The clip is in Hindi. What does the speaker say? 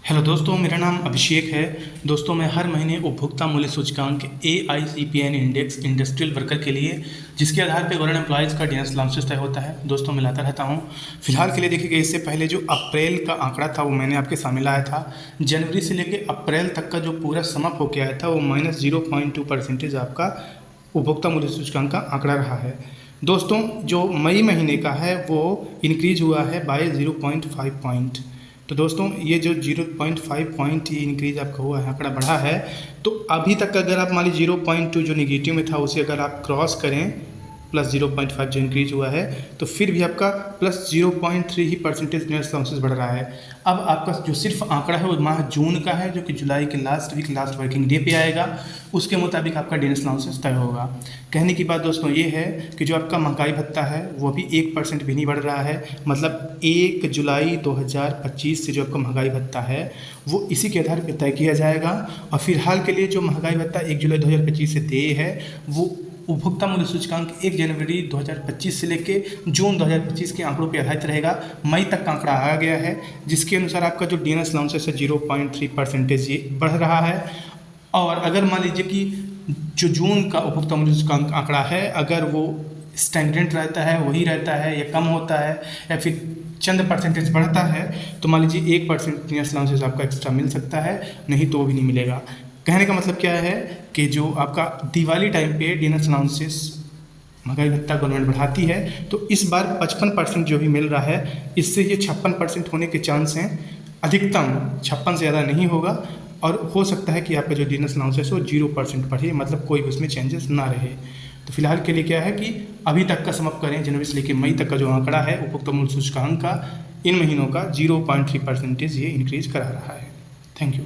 हेलो दोस्तों, मेरा नाम अभिषेक है। दोस्तों, मैं हर महीने उपभोक्ता मूल्य सूचकांक AICPN इंडेक्स इंडस्ट्रियल वर्कर के लिए, जिसके आधार पर गवर्नमेंट एम्प्लॉयज़ का डीएनएस अलाउंसेस तय होता है, दोस्तों मैं लाता रहता हूं। फिलहाल के लिए देखिए, इससे पहले जो अप्रैल का आंकड़ा था वो मैंने आपके सामने लाया था। जनवरी से लेकर अप्रैल तक का जो पूरा समअप होकर आया था वो -0.2% आपका उपभोक्ता मूल्य सूचकांक का आंकड़ा रहा है। दोस्तों, जो मई महीने का है वो इंक्रीज हुआ है बाय 0.5 पॉइंट। तो दोस्तों, ये जो 0.5 पॉइंट ये इंक्रीज आपका हुआ है, आंकड़ा बढ़ा है। तो अभी तक अगर आप मान लीजिए 0.2 जो नेगेटिव में था उसे अगर आप क्रॉस करें, +0.5 जो इंक्रीज हुआ है, तो फिर भी आपका +0.3 ही परसेंटेज नेट अलाउंसेस बढ़ रहा है। अब आपका जो सिर्फ आंकड़ा है वो माह जून का है, जो कि जुलाई के last week last working day पे आएगा। उसके मुताबिक आपका डीएनएस अलाउंसेस तय होगा। कहने की बात दोस्तों ये है कि जो आपका महंगाई भत्ता है वो भी 1% भी नहीं बढ़ रहा है। मतलब 1 जुलाई 2025 से जो आपका महंगाई भत्ता है वो इसी के आधार पर तय किया जाएगा। और फिलहाल के लिए जो महंगाई भत्ता 1 जुलाई 2025 से देय है वो उपभोक्ता मूल्य सूचकांक 1 जनवरी 2025 से लेके जून 2025 के आंकड़ों पर आधारित रहेगा। मई तक का आंकड़ा आ गया है, जिसके अनुसार आपका जो डीएनएस अलाउंसेस है 0.3% ये बढ़ रहा है। और अगर मान लीजिए कि जो जून का उपभोक्ता मूल्य सूचकांक आंकड़ा है, अगर वो स्टैंडर्ड रहता है, वही रहता है या कम होता है या फिर चंद परसेंटेज बढ़ता है, तो मान लीजिए 1% डीएनएस अलाउंसेस आपका एक्स्ट्रा मिल सकता है, नहीं तो वो भी नहीं मिलेगा। कहने का मतलब क्या है कि जो आपका दिवाली टाइम पे डीएनएस अलाउंसेस महंगाई भत्ता गवर्नमेंट बढ़ाती है, तो इस बार 55% जो भी मिल रहा है, इससे ये 56% होने के चांस हैं। अधिकतम 56 से ज़्यादा नहीं होगा और हो सकता है कि आपका जो डीएनएस अलाउंसेस हो 0% बढ़े, मतलब कोई उसमें चेंजेस ना रहे। तो फिलहाल के लिए क्या है कि अभी तक का समाप्त करें, जनवरी से लेकर मई तक का जो आंकड़ा है उपभोक्ता मूल्य सूचकांक का, इन महीनों का 0.3% ये इंक्रीज करा रहा है। Thank you.